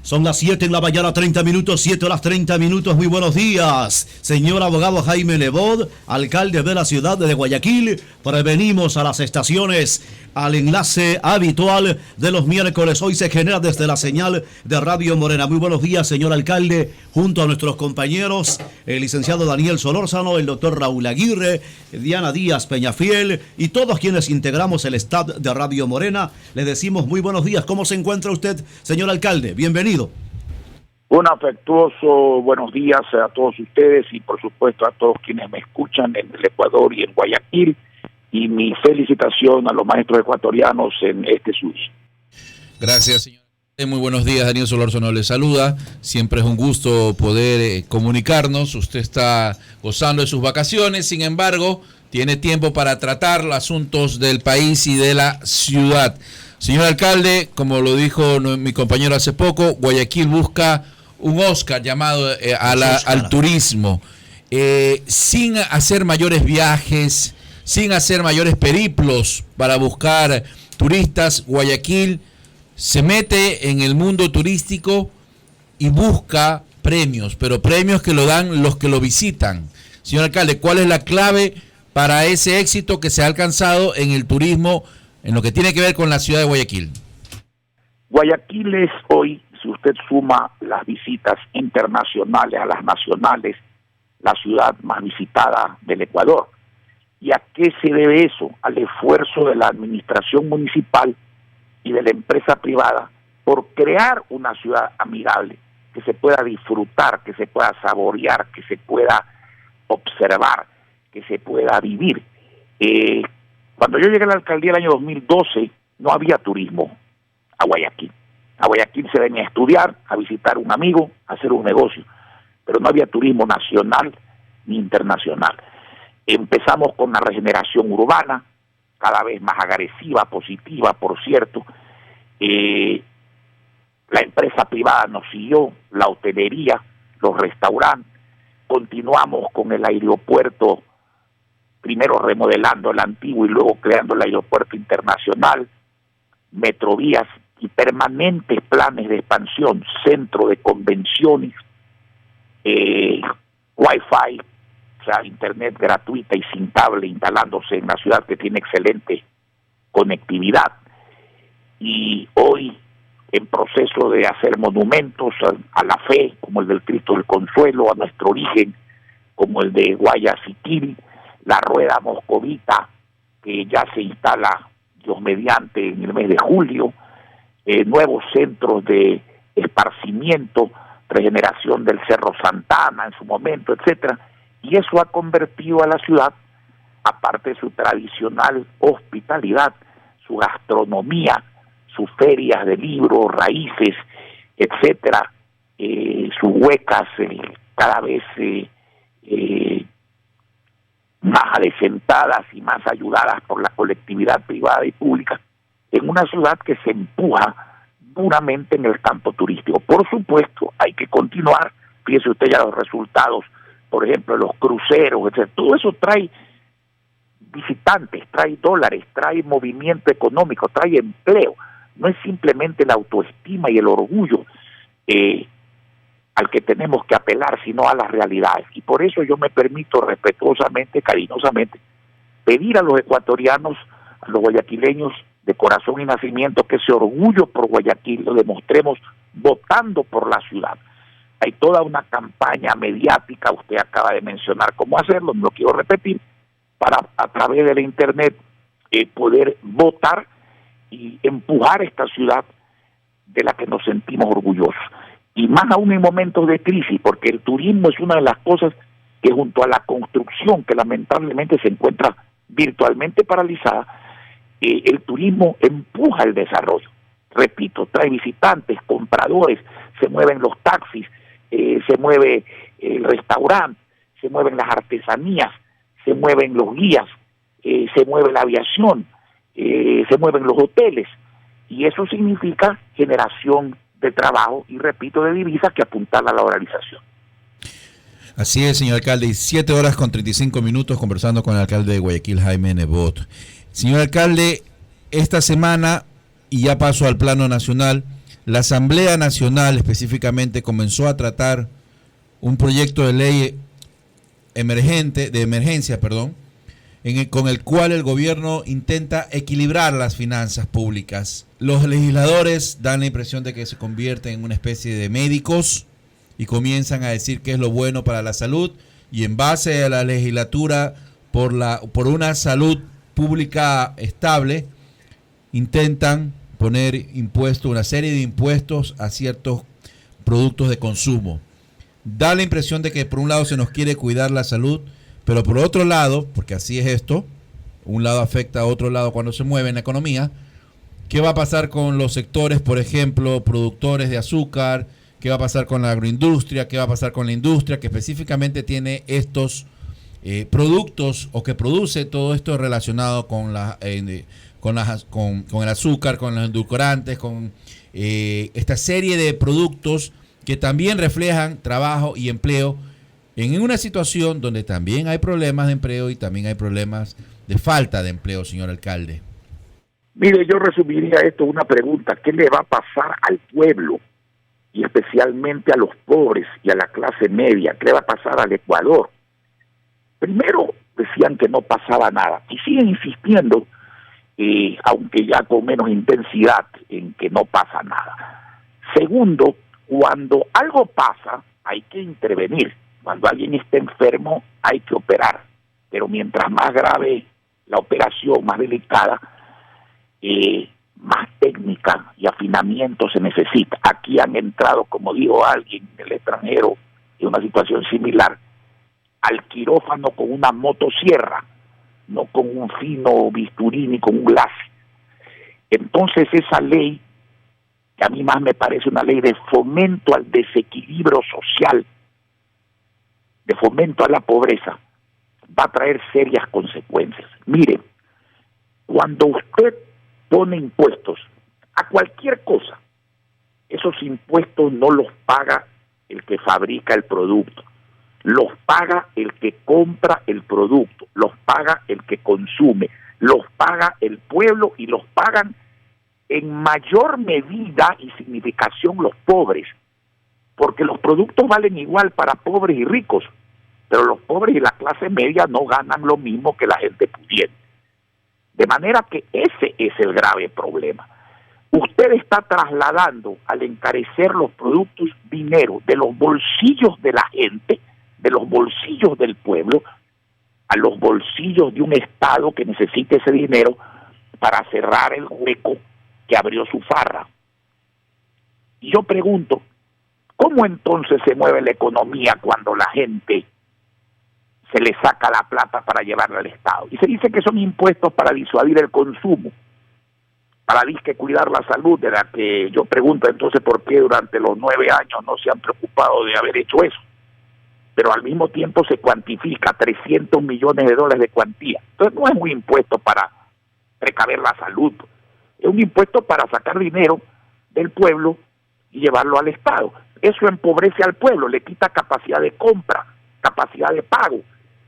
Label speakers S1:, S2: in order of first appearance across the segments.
S1: Son las 7 en la mañana, 30 minutos, 7 horas 30 minutos. Muy buenos días, señor abogado Jaime Nebot, alcalde de la ciudad de Guayaquil. Prevenimos a las estaciones al enlace habitual de los miércoles. Hoy se genera desde la señal de Radio Morena. Muy buenos días, señor alcalde, junto a nuestros compañeros, el licenciado Daniel Solórzano, el doctor Raúl Aguirre, Diana Díaz Peñafiel y todos quienes integramos el staff de Radio Morena. Le decimos muy buenos días. ¿Cómo se encuentra usted, señor alcalde? Bienvenido.
S2: Un afectuoso buenos días a todos ustedes y por supuesto a todos quienes me escuchan en el Ecuador y en Guayaquil, y mi felicitación a los maestros ecuatorianos en este suyo.
S3: Gracias, señor. Muy buenos días, Daniel Solórzano le saluda. Siempre es un gusto poder comunicarnos. Usted está gozando de sus vacaciones, sin embargo, tiene tiempo para tratar los asuntos del país y de la ciudad. Señor alcalde, como lo dijo mi compañero hace poco, Guayaquil busca un Oscar llamado al turismo. Sin hacer mayores viajes, sin hacer mayores periplos para buscar turistas, Guayaquil se mete en el mundo turístico y busca premios, pero premios que lo dan los que lo visitan. Señor alcalde, ¿cuál es la clave para ese éxito que se ha alcanzado en el turismo en lo que tiene que ver con la ciudad de Guayaquil?
S2: Guayaquil es hoy, si usted suma las visitas internacionales a las nacionales, la ciudad más visitada del Ecuador. ¿Y a qué se debe eso? Al esfuerzo de la administración municipal y de la empresa privada por crear una ciudad amigable, que se pueda disfrutar, que se pueda saborear, que se pueda observar, que se pueda vivir. Cuando yo llegué a la alcaldía el año 2012, no había turismo a Guayaquil. A Guayaquil se venía a estudiar, a visitar un amigo, a hacer un negocio, pero no había turismo nacional ni internacional. Empezamos con la regeneración urbana, cada vez más agresiva, positiva, por cierto. La empresa privada nos siguió, la hotelería, los restaurantes. Continuamos con el aeropuerto, primero remodelando el antiguo y luego creando el aeropuerto internacional, metrovías y permanentes planes de expansión, centro de convenciones, Wi-Fi, o sea, internet gratuita y sin cable instalándose en la ciudad que tiene excelente conectividad. Y hoy en proceso de hacer monumentos a la fe, como el del Cristo del Consuelo, a nuestro origen, como el de Guayaquil, la rueda moscovita, que ya se instala, Dios mediante, en el mes de julio, nuevos centros de esparcimiento, regeneración del Cerro Santana en su momento, etcétera, y eso ha convertido a la ciudad, aparte de su tradicional hospitalidad, su gastronomía, sus ferias de libros, raíces, etcétera, sus huecas cada vez más adecentadas y más ayudadas por la colectividad privada y pública, en una ciudad que se empuja duramente en el campo turístico. Por supuesto, hay que continuar. Fíjese usted ya los resultados, por ejemplo, los cruceros, etc. Todo eso trae visitantes, trae dólares, trae movimiento económico, trae empleo. No es simplemente la autoestima y el orgullo al que tenemos que apelar, sino a las realidades. Y por eso yo me permito respetuosamente, cariñosamente, pedir a los ecuatorianos, a los guayaquileños de corazón y nacimiento, que ese orgullo por Guayaquil lo demostremos votando por la ciudad. Hay toda una campaña mediática, usted acaba de mencionar cómo hacerlo, no lo quiero repetir, para a través de la internet poder votar y empujar esta ciudad de la que nos sentimos orgullosos. Y más aún en momentos de crisis, porque el turismo es una de las cosas que, junto a la construcción, que lamentablemente se encuentra virtualmente paralizada, el turismo empuja el desarrollo. Repito, trae visitantes, compradores, se mueven los taxis, se mueve el restaurante, se mueven las artesanías, se mueven los guías, se mueve la aviación, se mueven los hoteles, y eso significa generación de trabajo y, repito, de divisas que apuntan a la dolarización.
S3: Así es, señor alcalde, 7 horas con 35 minutos conversando con el alcalde de Guayaquil, Jaime Nebot. Señor alcalde, esta semana, y ya paso al plano nacional, la Asamblea Nacional específicamente comenzó a tratar un proyecto de ley de emergencia, con el cual el gobierno intenta equilibrar las finanzas públicas. Los legisladores dan la impresión de que se convierten en una especie de médicos y comienzan a decir qué es lo bueno para la salud, y en base a la legislatura por una salud pública estable, intentan poner impuestos, una serie de impuestos a ciertos productos de consumo. Da la impresión de que por un lado se nos quiere cuidar la salud, pero por otro lado, porque así es esto, un lado afecta a otro lado cuando se mueve en la economía. ¿Qué va a pasar con los sectores, por ejemplo, productores de azúcar? ¿Qué va a pasar con la agroindustria? ¿Qué va a pasar con la industria que específicamente tiene estos productos o que produce todo esto relacionado con el azúcar, con los edulcorantes, con esta serie de productos que también reflejan trabajo y empleo en una situación donde también hay problemas de empleo y también hay problemas de falta de empleo, señor alcalde?
S2: Mire, yo resumiría esto en una pregunta: ¿qué le va a pasar al pueblo y especialmente a los pobres y a la clase media? ¿Qué le va a pasar al Ecuador? Primero decían que no pasaba nada y siguen insistiendo, aunque ya con menos intensidad, en que no pasa nada. Segundo, cuando algo pasa hay que intervenir. Cuando alguien está enfermo hay que operar, pero mientras más grave la operación, más delicada, más técnica y afinamiento se necesita. Aquí han entrado, como dijo alguien del extranjero, en una situación similar, al quirófano con una motosierra, no con un fino bisturí ni con un láser. Entonces esa ley, que a mí más me parece una ley de fomento al desequilibrio social, de fomento a la pobreza, va a traer serias consecuencias. Mire, cuando usted pone impuestos a cualquier cosa, esos impuestos no los paga el que fabrica el producto, los paga el que compra el producto, los paga el que consume, los paga el pueblo y los pagan en mayor medida y significación los pobres, porque los productos valen igual para pobres y ricos, pero los pobres y la clase media no ganan lo mismo que la gente pudiente. De manera que ese es el grave problema. Usted está trasladando, al encarecer los productos, dinero de los bolsillos de la gente, de los bolsillos del pueblo, a los bolsillos de un Estado que necesita ese dinero para cerrar el hueco que abrió su farra. Y yo pregunto, ¿cómo entonces se mueve la economía cuando la gente se le saca la plata para llevarla al Estado? Y se dice que son impuestos para disuadir el consumo, para disque cuidar la salud, de la que yo pregunto entonces por qué durante los 9 años no se han preocupado de haber hecho eso. Pero al mismo tiempo se cuantifica $300 millones de cuantía. Entonces no es un impuesto para precaver la salud, es un impuesto para sacar dinero del pueblo y llevarlo al Estado. Eso empobrece al pueblo, le quita capacidad de compra, capacidad de pago.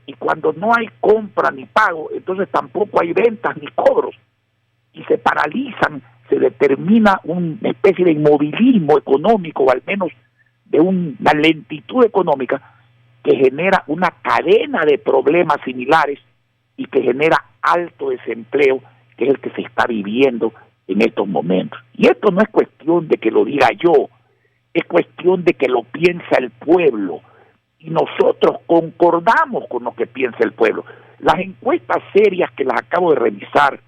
S2: Y cuando no hay compra ni pago, entonces tampoco hay ventas ni cobros. Y se paralizan, se determina una especie de inmovilismo económico, o al menos de una lentitud económica, que genera una cadena de problemas similares y que genera alto desempleo, que es el que se está viviendo en estos momentos. Y esto no es cuestión de que lo diga yo, es cuestión de que lo piensa el pueblo. Y nosotros concordamos con lo que piensa el pueblo. Las encuestas serias que las acabo de revisar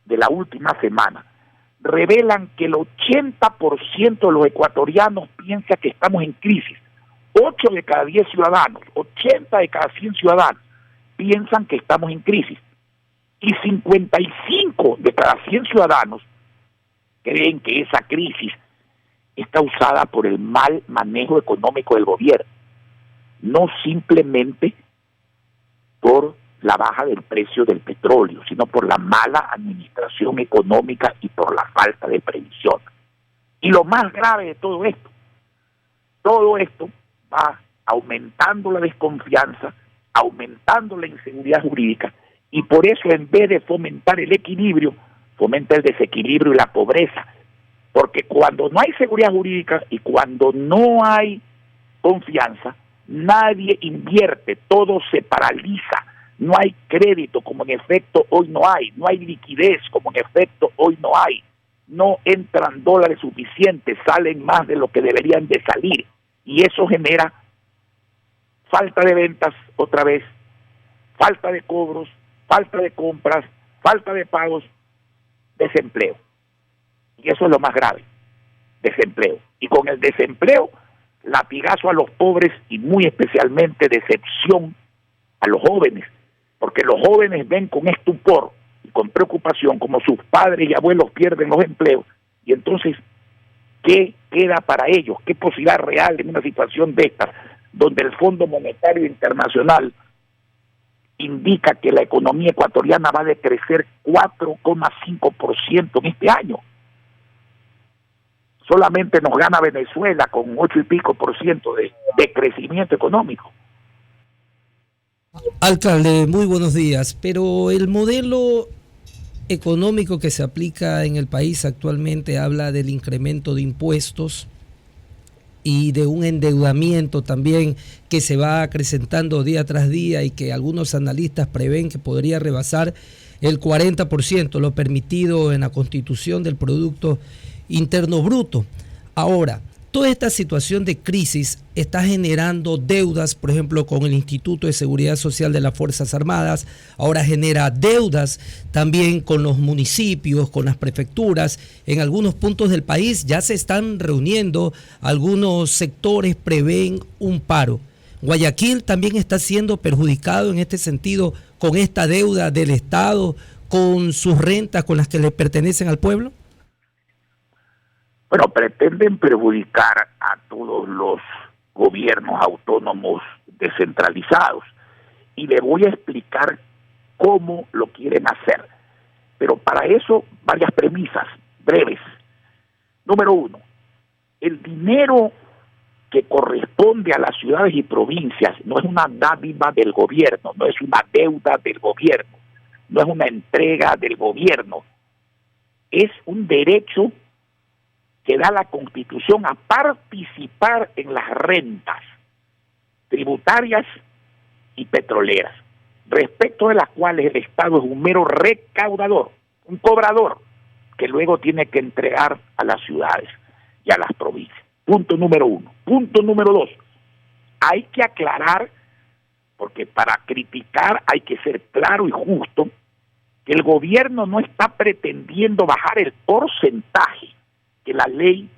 S2: de la última semana revelan que el 80% de los ecuatorianos piensa que estamos en crisis. 8 de cada 10 ciudadanos, 80 de cada 100 ciudadanos piensan que estamos en crisis. Y 55 de cada 100 ciudadanos creen que esa crisis está causada por el mal manejo económico del gobierno, no simplemente por la baja del precio del petróleo, sino por la mala administración económica y por la falta de previsión. Y lo más grave de todo esto va aumentando la desconfianza, aumentando la inseguridad jurídica, y por eso, en vez de fomentar el equilibrio, fomenta el desequilibrio y la pobreza, porque Porque cuando no hay seguridad jurídica y cuando no hay confianza, nadie invierte, todo se paraliza. No hay crédito, como en efecto hoy no hay. No hay liquidez, como en efecto hoy no hay. No entran dólares suficientes, salen más de lo que deberían de salir. Y eso genera falta de ventas otra vez, falta de cobros, falta de compras, falta de pagos, desempleo. Y eso es lo más grave, desempleo. Y con el desempleo, latigazo a los pobres y muy especialmente decepción a los jóvenes, porque los jóvenes ven con estupor y con preocupación como sus padres y abuelos pierden los empleos, y entonces, ¿qué queda para ellos? ¿Qué posibilidad real en una situación de estas, donde el Fondo Monetario Internacional indica que la economía ecuatoriana va a decrecer 4,5% en este año? Solamente nos gana Venezuela con 8 y pico por ciento de crecimiento económico.
S4: Alcalde, muy buenos días, pero el modelo económico que se aplica en el país actualmente habla del incremento de impuestos y de un endeudamiento también que se va acrecentando día tras día y que algunos analistas prevén que podría rebasar el 40%, lo permitido en la Constitución del Producto Interno Bruto. Ahora, toda esta situación de crisis está generando deudas, por ejemplo, con el Instituto de Seguridad Social de las Fuerzas Armadas, ahora genera deudas también con los municipios, con las prefecturas. En algunos puntos del país ya se están reuniendo, algunos sectores prevén un paro. Guayaquil también está siendo perjudicado en este sentido con esta deuda del Estado, con sus rentas con las que le pertenecen al pueblo.
S2: Bueno, pretenden perjudicar a todos los gobiernos autónomos descentralizados y le voy a explicar cómo lo quieren hacer. Pero para eso, varias premisas breves. Número uno, el dinero que corresponde a las ciudades y provincias no es una dádiva del gobierno, no es una deuda del gobierno, no es una entrega del gobierno, es un derecho que da la Constitución a participar en las rentas tributarias y petroleras, respecto de las cuales el Estado es un mero recaudador, un cobrador, que luego tiene que entregar a las ciudades y a las provincias. Punto número uno. Punto número dos, hay que aclarar, porque para criticar hay que ser claro y justo, que el gobierno no está pretendiendo bajar el porcentaje que la ley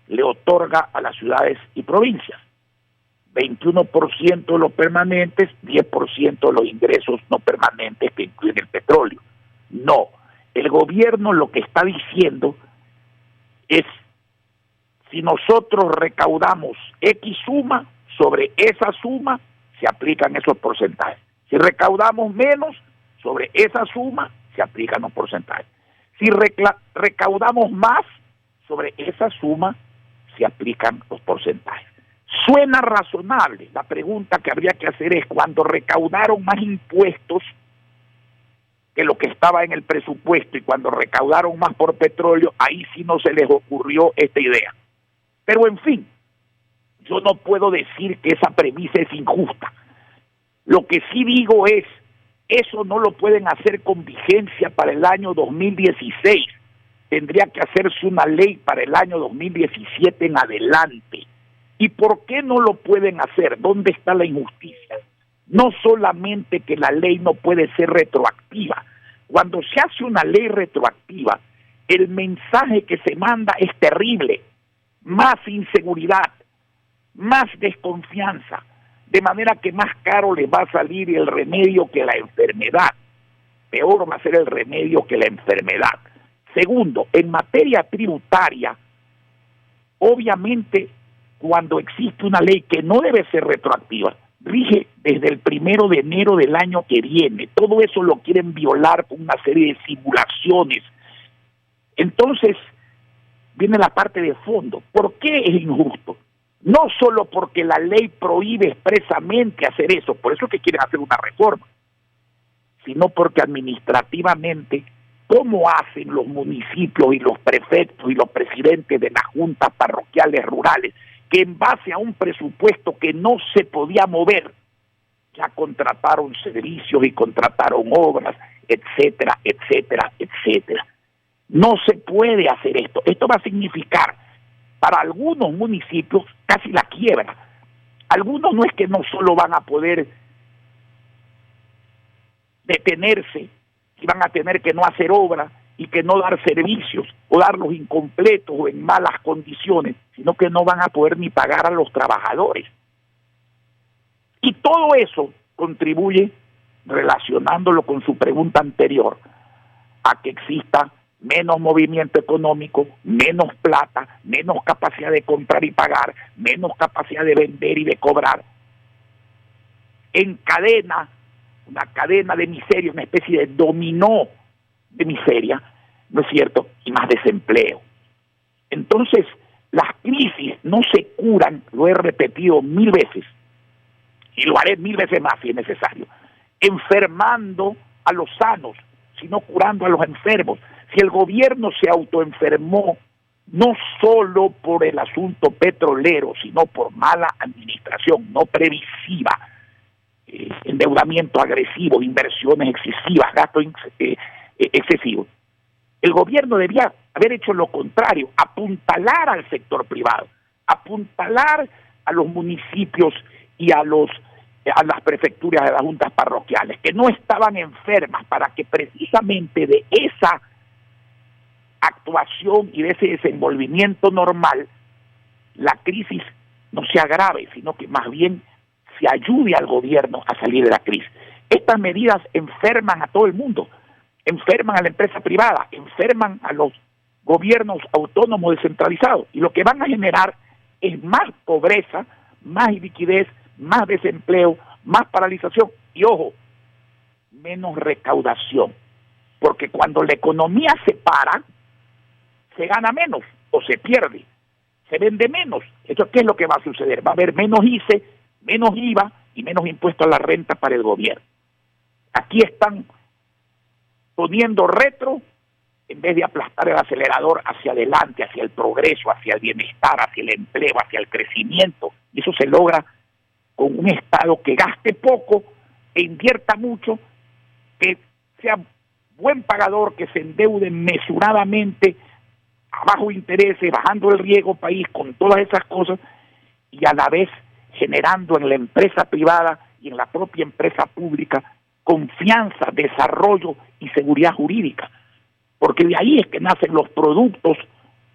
S2: le otorga a las ciudades y provincias. 21% de los permanentes, 10% de los ingresos no permanentes que incluyen el petróleo. No, el gobierno lo que está diciendo es, si nosotros recaudamos X suma, sobre esa suma se aplican esos porcentajes. Si recaudamos menos, sobre esa suma se aplican los porcentajes. Si recaudamos más, sobre esa suma se aplican los porcentajes. Suena razonable. La pregunta que habría que hacer es, cuando recaudaron más impuestos que lo que estaba en el presupuesto y cuando recaudaron más por petróleo, ahí sí no se les ocurrió esta idea. Pero en fin, yo no puedo decir que esa premisa es injusta. Lo que sí digo es, eso no lo pueden hacer con vigencia para el año 2016. Tendría que hacerse una ley para el año 2017 en adelante. ¿Y por qué no lo pueden hacer? ¿Dónde está la injusticia? No solamente que la ley no puede ser retroactiva. Cuando se hace una ley retroactiva, el mensaje que se manda es terrible. Más inseguridad, más desconfianza. De manera que más caro les va a salir el remedio que la enfermedad. Peor va a ser el remedio que la enfermedad. Segundo, en materia tributaria, obviamente, cuando existe una ley que no debe ser retroactiva, rige desde el 1 de enero del año que viene. Todo eso lo quieren violar con una serie de simulaciones. Entonces, viene la parte de fondo. ¿Por qué es injusto? No solo porque la ley prohíbe expresamente hacer eso, por eso es que quieren hacer una reforma, sino porque administrativamente ¿Cómo hacen los municipios y los prefectos y los presidentes de las juntas parroquiales rurales que en base a un presupuesto que no se podía mover, ya contrataron servicios y contrataron obras, etcétera, etcétera, etcétera? No se puede hacer esto. Esto va a significar para algunos municipios casi la quiebra. Algunos no es que no solo van a poder detenerse, y van a tener que no hacer obras y que no dar servicios o darlos incompletos o en malas condiciones, sino que no van a poder ni pagar a los trabajadores. Y todo eso contribuye, relacionándolo con su pregunta anterior, a que exista menos movimiento económico, menos plata, menos capacidad de comprar y pagar, menos capacidad de vender y de cobrar. Encadena una cadena de miseria, una especie de dominó de miseria, ¿no es cierto? Y más desempleo. Entonces, las crisis no se curan, lo he repetido 1000 veces, y lo haré 1000 veces más si es necesario, enfermando a los sanos, sino curando a los enfermos. Si el gobierno se autoenfermó, no solo por el asunto petrolero, sino por mala administración, no previsiva, endeudamiento agresivo, inversiones excesivas, gastos excesivos. El gobierno debía haber hecho lo contrario, apuntalar al sector privado, apuntalar a los municipios y a las prefecturas de las juntas parroquiales, que no estaban enfermas, para que precisamente de esa actuación y de ese desenvolvimiento normal, la crisis no se agrave, sino que más bien se ayude al gobierno a salir de la crisis. Estas medidas enferman a todo el mundo, enferman a la empresa privada, enferman a los gobiernos autónomos descentralizados, y lo que van a generar es más pobreza, más iliquidez, más desempleo, más paralización y, ojo, menos recaudación, porque cuando la economía se para, se gana menos o se pierde, se vende menos. ¿Esto qué es lo que va a suceder? Va a haber menos ICE, menos IVA y menos impuestos a la renta para el gobierno. Aquí están poniendo retro en vez de aplastar el acelerador hacia adelante, hacia el progreso, hacia el bienestar, hacia el empleo, hacia el crecimiento. Y eso se logra con un Estado que gaste poco e invierta mucho, que sea buen pagador, que se endeude mesuradamente, a bajo intereses, bajando el riesgo país, con todas esas cosas, y a la vez generando en la empresa privada y en la propia empresa pública confianza, desarrollo y seguridad jurídica, porque de ahí es que nacen los productos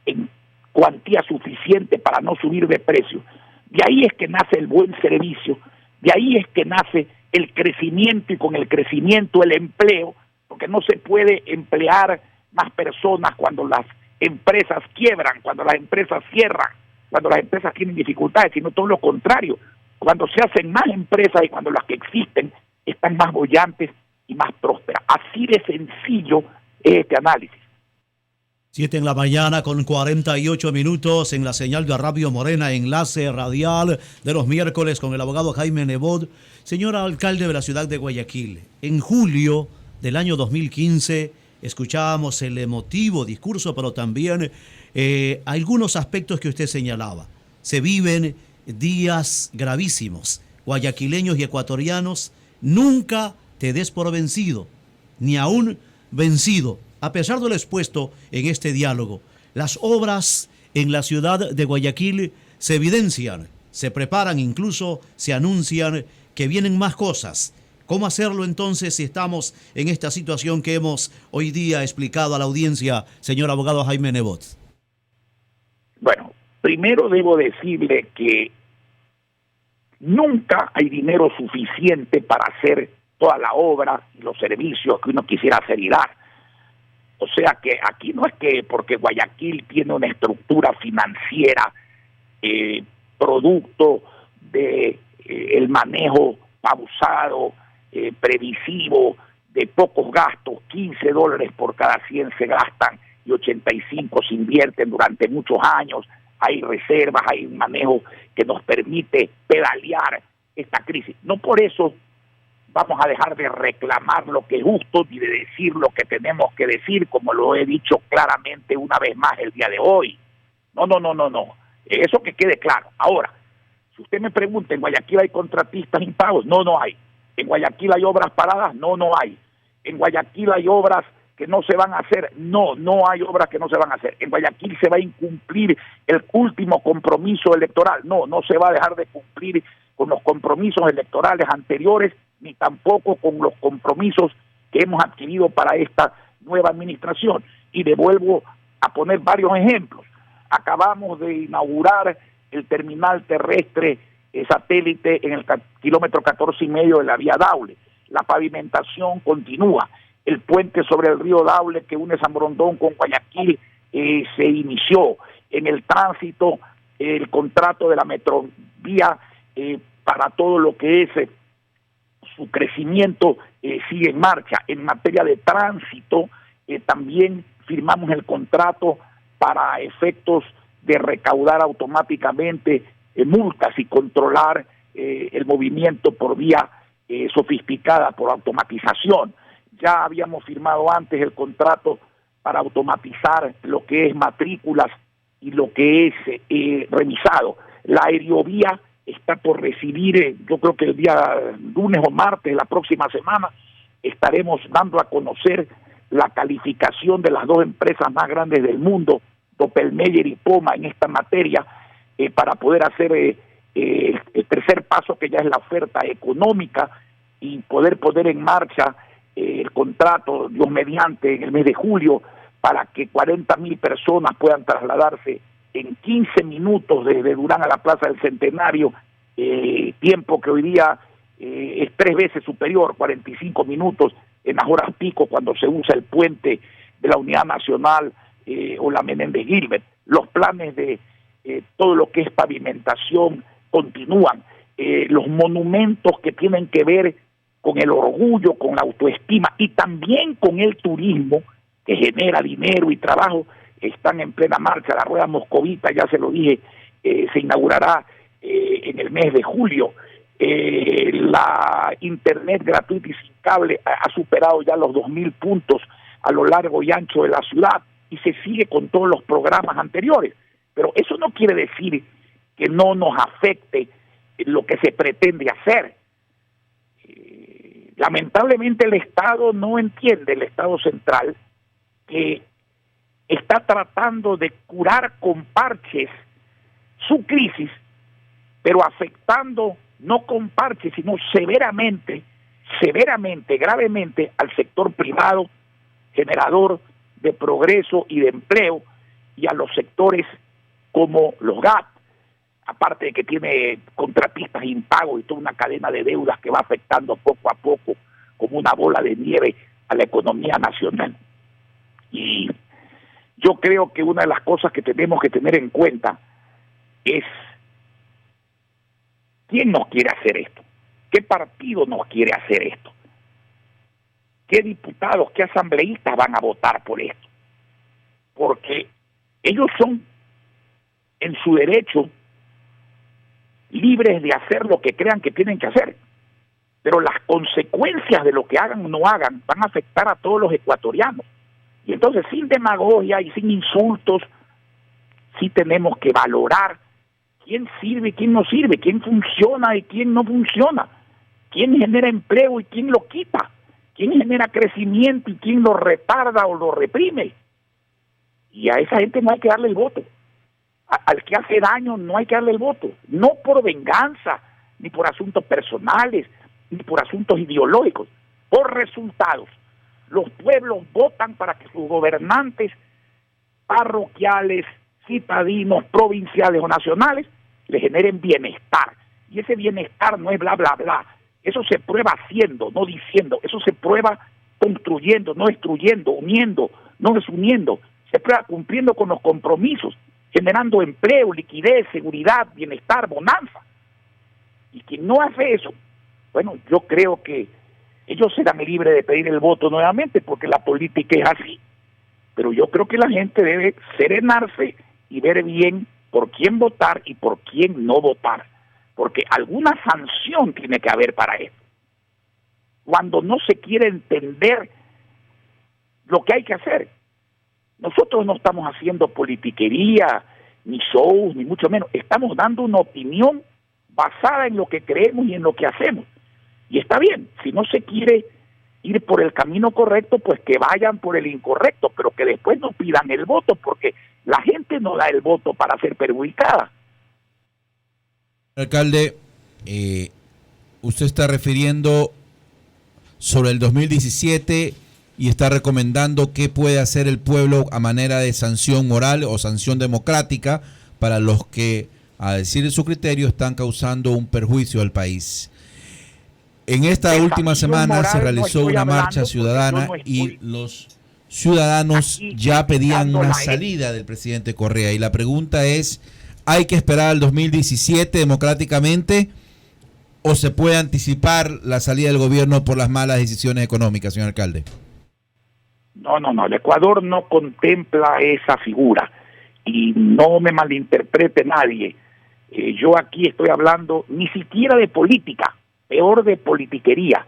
S2: en cuantía suficiente para no subir de precio, de ahí es que nace el buen servicio, de ahí es que nace el crecimiento, y con el crecimiento el empleo, porque no se puede emplear más personas cuando las empresas quiebran, cuando las empresas cierran, cuando las empresas tienen dificultades, sino todo lo contrario, cuando se hacen más empresas y cuando las que existen están más bollantes y más prósperas. Así de sencillo es este análisis.
S1: 7 en la mañana con 48 minutos en la señal de Radio Morena, enlace radial de los miércoles con el abogado Jaime Nebot. Señor alcalde de la ciudad de Guayaquil, en julio del año 2015 escuchábamos el emotivo discurso, pero también algunos aspectos que usted señalaba. Se viven días gravísimos. Guayaquileños y ecuatorianos, nunca te des por vencido, ni aún vencido. A pesar de lo expuesto en este diálogo, las obras en la ciudad de Guayaquil se evidencian, se preparan, incluso se anuncian que vienen más cosas. ¿Cómo hacerlo entonces si estamos en esta situación que hemos hoy día explicado a la audiencia, señor abogado Jaime Nebot?
S2: Bueno, primero debo decirle que nunca hay dinero suficiente para hacer toda la obra y los servicios que uno quisiera hacer y dar. O sea que aquí no es que porque Guayaquil tiene una estructura financiera producto de el manejo pausado, previsivo, de pocos gastos, $15 por cada 100 se gastan y 85 se invierten durante muchos años, hay reservas, hay un manejo que nos permite pedalear esta crisis. No por eso vamos a dejar de reclamar lo que es justo ni de decir lo que tenemos que decir, como lo he dicho claramente una vez más el día de hoy. No. Eso que quede claro. Ahora, si usted me pregunta, ¿en Guayaquil hay contratistas impagos? No hay. ¿En Guayaquil hay obras paradas? No hay. ¿En Guayaquil hay obras que no se van a hacer? No hay obras que no se van a hacer. ¿En Guayaquil se va a incumplir el último compromiso electoral? No se va a dejar de cumplir con los compromisos electorales anteriores, ni tampoco con los compromisos que hemos adquirido para esta nueva administración. Y le vuelvo a poner varios ejemplos. Acabamos de inaugurar el terminal terrestre satélite en el kilómetro 14,5 de la vía Daule. La pavimentación continúa. El puente sobre el río Daule que une San Borondón con Guayaquil se inició. En el tránsito, el contrato de la Metrovía para todo lo que es su crecimiento sigue en marcha. En materia de tránsito, también firmamos el contrato para efectos de recaudar automáticamente multas y controlar el movimiento por vía sofisticada, por automatización. Ya habíamos firmado antes el contrato para automatizar lo que es matrículas y lo que es revisado. La aerovía está por recibir, yo creo que el día lunes o martes, la próxima semana, estaremos dando a conocer la calificación de las dos empresas más grandes del mundo, Doppelmayr y Poma, en esta materia, para poder hacer el tercer paso, que ya es la oferta económica, y poder poner en marcha el contrato, Dios mediante, en el mes de julio, para que 40,000 personas puedan trasladarse en 15 minutos desde Durán a la Plaza del Centenario, tiempo que hoy día es 3 veces superior, 45 minutos en las horas pico cuando se usa el puente de la Unidad Nacional o la Menéndez Gilbert. Los planes de todo lo que es pavimentación continúan. Los monumentos que tienen que ver con el orgullo, con la autoestima y también con el turismo que genera dinero y trabajo, están en plena marcha. La rueda moscovita, ya se lo dije, se inaugurará en el mes de julio. La internet gratuita y sin cable ha superado ya los 2,000 puntos a lo largo y ancho de la ciudad, y se sigue con todos los programas anteriores. Pero eso no quiere decir que no nos afecte lo que se pretende hacer. Lamentablemente el Estado no entiende, el Estado central, que está tratando de curar con parches su crisis, pero afectando no con parches, sino severamente, gravemente al sector privado, generador de progreso y de empleo, y a los sectores como los GAT, aparte de que tiene contratistas impagos y toda una cadena de deudas que va afectando poco a poco como una bola de nieve a la economía nacional. Y yo creo que una de las cosas que tenemos que tener en cuenta es quién nos quiere hacer esto, qué partido nos quiere hacer esto, qué diputados, qué asambleístas van a votar por esto, porque ellos son en su derecho libres de hacer lo que crean que tienen que hacer, pero las consecuencias de lo que hagan o no hagan van a afectar a todos los ecuatorianos. Y entonces, sin demagogia y sin insultos, sí tenemos que valorar quién sirve y quién no sirve, quién funciona y quién no funciona, quién genera empleo y quién lo quita, quién genera crecimiento y quién lo retarda o lo reprime. Y a esa gente no hay que darle el voto. Al que hace daño no hay que darle el voto, no por venganza, ni por asuntos personales, ni por asuntos ideológicos, por resultados. Los pueblos votan para que sus gobernantes parroquiales, citadinos, provinciales o nacionales le generen bienestar. Y ese bienestar no es bla, bla, bla. Eso se prueba haciendo, no diciendo. Eso se prueba construyendo, no destruyendo, uniendo, no desuniendo. Se prueba cumpliendo con los compromisos, generando empleo, liquidez, seguridad, bienestar, bonanza. Y quien no hace eso, bueno, yo creo que ellos serán libres de pedir el voto nuevamente, porque la política es así. Pero yo creo que la gente debe serenarse y ver bien por quién votar y por quién no votar, porque alguna sanción tiene que haber para esto. cuando no se quiere entender lo que hay que hacer. Nosotros no estamos haciendo politiquería, ni shows, ni mucho menos. Estamos dando una opinión basada en lo que creemos y en lo que hacemos. Y está bien, si no se quiere ir por el camino correcto, pues que vayan por el incorrecto, pero que después no pidan el voto, porque la gente no da el voto para ser perjudicada.
S3: Alcalde, usted está refiriendo sobre el 2017 y está recomendando qué puede hacer el pueblo a manera de sanción moral o sanción democrática para los que, a decir su criterio, están causando un perjuicio al país. En esta última semana se realizó una marcha ciudadana y los ciudadanos ya pedían una salida del presidente Correa. Y la pregunta es, ¿hay que esperar al 2017 democráticamente o se puede anticipar la salida del gobierno por las malas decisiones económicas, señor alcalde?
S2: No, el Ecuador no contempla esa figura y no me malinterprete nadie. Yo aquí estoy hablando ni siquiera de política, peor de politiquería,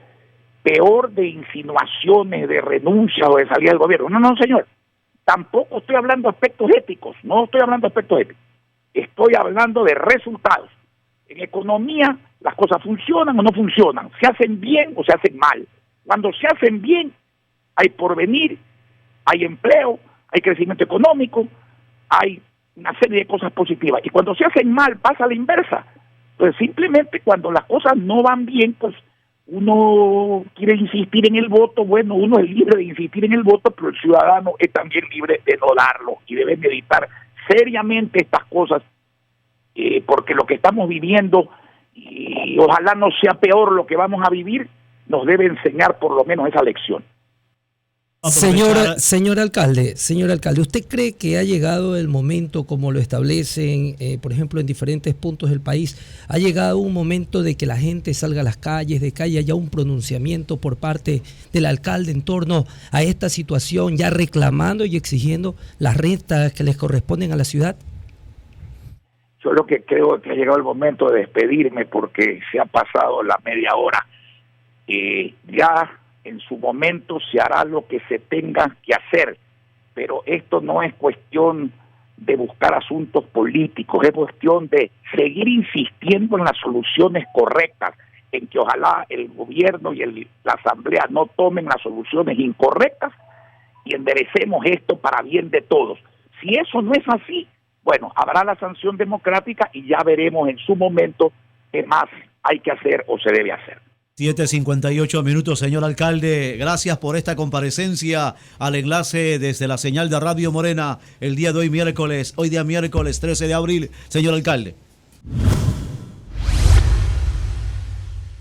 S2: peor de insinuaciones, de renuncia o de salida del gobierno. No, señor, tampoco estoy hablando de aspectos éticos, estoy hablando de resultados. En economía las cosas funcionan o no funcionan, se hacen bien o se hacen mal. Cuando se hacen bien, hay porvenir, hay empleo, hay crecimiento económico, hay una serie de cosas positivas. Y cuando se hacen mal, pasa a la inversa. Pues simplemente cuando las cosas no van bien, pues uno quiere insistir en el voto. Bueno, uno es libre de insistir en el voto, pero el ciudadano es también libre de no darlo y debe meditar seriamente estas cosas, porque lo que estamos viviendo, y ojalá no sea peor lo que vamos a vivir, nos debe enseñar por lo menos esa lección.
S4: Señor alcalde, ¿usted cree que ha llegado el momento, como lo establecen, por ejemplo, en diferentes puntos del país, ha llegado un momento de que la gente salga a las calles, de que haya ya un pronunciamiento por parte del alcalde en torno a esta situación, ya reclamando y exigiendo las rentas que les corresponden a la ciudad?
S2: Yo lo que creo es que ha llegado el momento de despedirme porque se ha pasado la media hora. Ya en su momento se hará lo que se tenga que hacer, pero esto no es cuestión de buscar asuntos políticos, es cuestión de seguir insistiendo en las soluciones correctas, en que ojalá el gobierno y la asamblea no tomen las soluciones incorrectas y enderecemos esto para bien de todos. Si eso no es así, bueno, habrá la sanción democrática y ya veremos en su momento qué más hay que hacer o se debe hacer.
S1: 7:58 minutos, señor alcalde. Gracias por esta comparecencia al enlace desde la señal de Radio Morena el día de hoy, miércoles 13 de abril, señor alcalde.